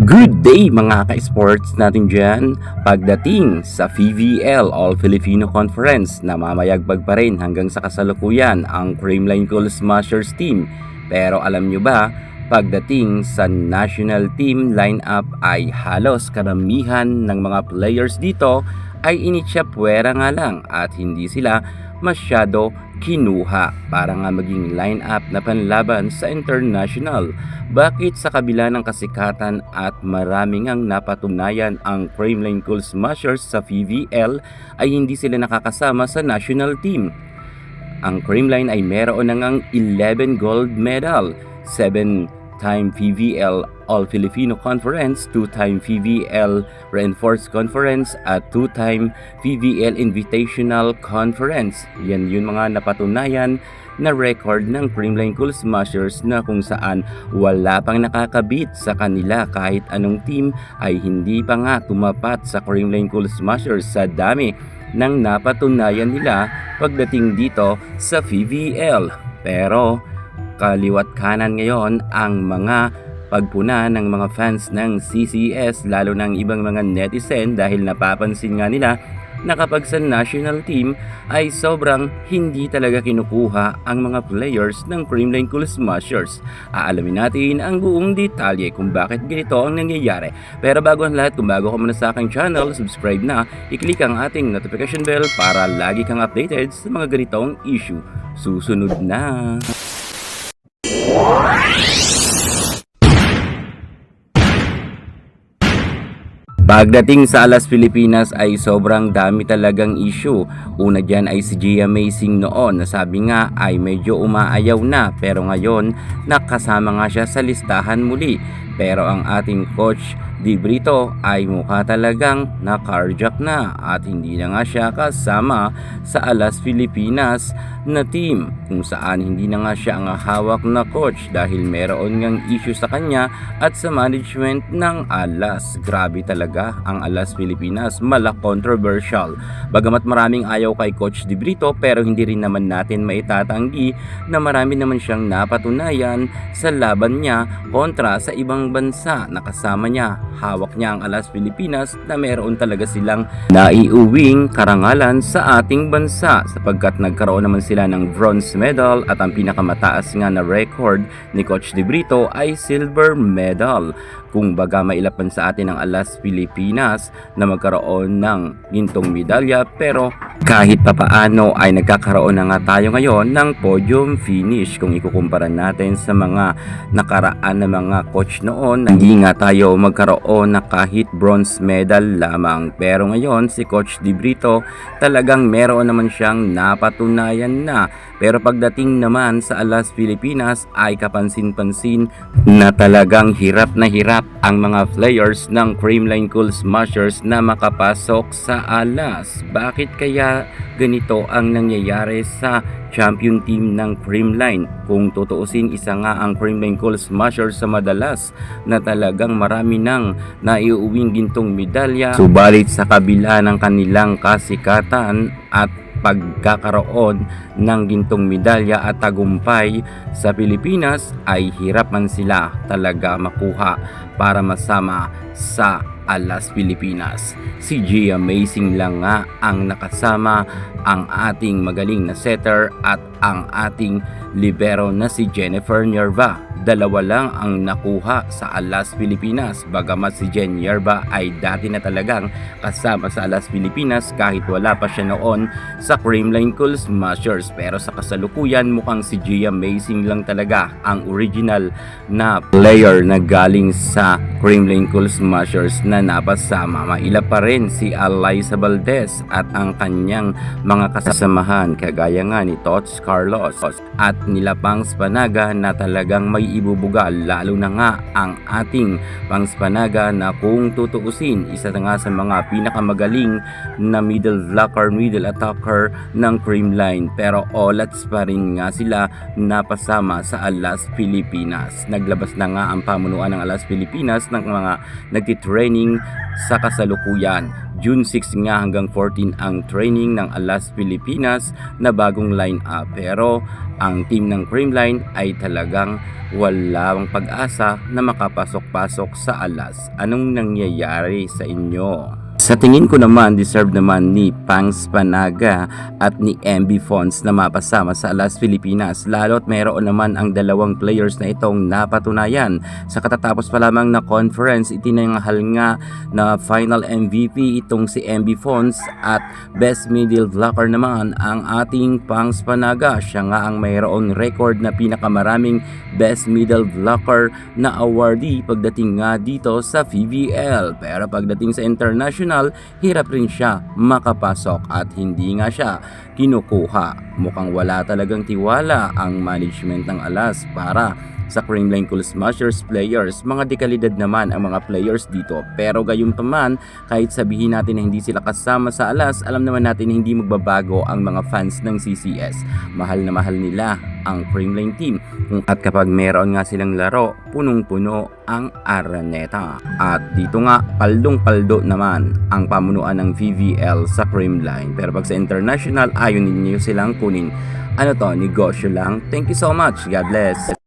Good day mga ka-sports natin dyan. Pagdating sa PVL All Filipino Conference, namamayagpag pa rin hanggang sa kasalukuyan ang Creamline Cool Smashers team. Pero alam nyo ba, pagdating sa national team lineup ay halos karamihan ng mga players dito ay initsapwera nga lang at hindi sila masyado kinuha para nga maging lineup na panlaban sa international. Bakit sa kabila ng kasikatan at maraming ang napatunayan ang Creamline Cool Smashers sa PVL ay hindi sila nakakasama sa national team? Ang Creamline ay meron na ngang 11 gold medal, 7-time PVL All-Filipino Conference, 2-time PVL Reinforced Conference at 2-time PVL Invitational Conference. Yan yun mga napatunayan na record ng Creamline Cool Smashers na kung saan wala pang nakakabit sa kanila kahit anong team ay hindi pa nga tumapat sa Creamline Cool Smashers sa dami ng napatunayan nila pagdating dito sa PVL. Pero kaliwat kanan ngayon ang mga pagpuna ng mga fans ng CCS lalo ng ibang mga netizen dahil napapansin nga nila na kapag sa national team ay sobrang hindi talaga kinukuha ang mga players ng Creamline Cool Smashers. Aalamin natin ang buong detalye kung bakit ganito ang nangyayari. Pero bago ang lahat, kung bago ka muna sa aking channel, subscribe na, i-click ang ating notification bell para lagi kang updated sa mga ganitong issue. Susunod na! Pagdating sa Alas Pilipinas ay sobrang dami talagang issue. Una dyan ay si Gia Amazing noon na sabi nga ay medyo umaayaw na pero ngayon nakasama nga siya sa listahan muli. Pero ang ating coach Di Brito ay mukha talagang na-carjack na at hindi na nga siya kasama sa Alas Pilipinas na team kung saan hindi na nga siya ang hawak na coach dahil meron ngang issue sa kanya at sa management ng Alas. Grabe talaga ang Alas Pilipinas, controversial. Bagamat maraming ayaw kay Coach Di Brito pero hindi rin naman natin maitatanggi na marami naman siyang napatunayan sa laban niya kontra sa ibang bansa na kasama niya. Hawak niya ang Alas Pilipinas na meron talaga silang naiuwing karangalan sa ating bansa sapagkat nagkaroon naman sila ng bronze medal at ang pinakamataas nga na record ni Coach Di Brito ay silver medal. Kung baga mailapan sa atin ang Alas Pilipinas na magkaroon ng gintong medalya pero kahit papaano ay nagkakaroon na nga tayo ngayon ng podium finish kung ikukumpara natin sa mga nakaraan na mga coach noon. Hindi nga tayo magkaroon na kahit bronze medal lamang pero ngayon si Coach Di Brito talagang meron naman siyang napatunayan na. Pero pagdating naman sa Alas Pilipinas ay kapansin-pansin na talagang hirap na hirap ang mga players ng Creamline Cool Smashers na makapasok sa Alas. Bakit kaya ganito ang nangyayari sa champion team ng Creamline? Kung tutuusin, isa nga ang Creamline Cool Smashers sa madalas na talagang marami nang naiuwing gintong medalya. Subalit sa kabila ng kanilang kasikatan at pagkakaroon ng gintong medalya at tagumpay sa Pilipinas ay hirap man sila talaga makuha para masama sa Alas Pilipinas. Si G Amazing lang nga ang nakasama, ang ating magaling na setter at ang ating libero na si Jennifer Nierva. Dalawa lang ang nakuha sa Alas Pilipinas. Bagamat si Jen Nierva ay dati na talagang kasama sa Alas Pilipinas kahit wala pa siya noon sa Creamline Cool Smashers. Pero sa kasalukuyan mukhang si Gia Amazing lang talaga ang original na player na galing sa Creamline Cool Smashers na napasama. Maila pa rin si Alyssa Valdez at ang kanyang mga kasamahan kagaya nga ni Tots Carlos at nila Pangs Panaga na talagang may ibubuga, lalo na nga ang ating Pangs Panaga na kung tutuusin isa na nga sa mga pinakamagaling na middle blocker, middle attacker ng Creamline. Pero olats pa rin nga sila napasama sa Alas Pilipinas. Naglabas na nga ang pamunuan ng Alas Pilipinas ng mga nagtitraining sa kasalukuyan. June 6 nga hanggang 14 ang training ng Alas Pilipinas na bagong line-up. Pero ang team ng Creamline ay talagang walang pag-asa na makapasok-pasok sa Alas. Anong nangyayari sa inyo? Sa tingin ko naman, deserve naman ni Pangs Panaga at ni MB Fonts na mapasama sa Alas Pilipinas, lalo't mayroon naman ang dalawang players na itong napatunayan. Sa katatapos pa lamang na conference, itinanghal nga na final MVP itong si MB Fonts at Best Middle Blocker naman ang ating Pangs Panaga. Siya nga ang mayroong record na pinakamaraming Best Middle Blocker na awardee pagdating nga dito sa PBL. Pero pagdating sa international, hirap rin siya makapasok at hindi nga siya kinukuha. Mukhang wala talagang tiwala ang management ng Alas para sa Creamline Cool Smashers players. Mga dekalidad naman ang mga players dito, pero gayunpaman kahit sabihin natin na hindi sila kasama sa Alas, alam naman natin na hindi magbabago ang mga fans ng CCS. Mahal na mahal nila ang Creamline team at kapag meron nga silang laro, punong-puno ang Araneta. At dito nga paldong-paldo naman ang pamunuan ng VVL sa Creamline, pero pag sa international ayaw ninyo silang kunin. Ano to, negosyo lang. Thank you so much, God bless.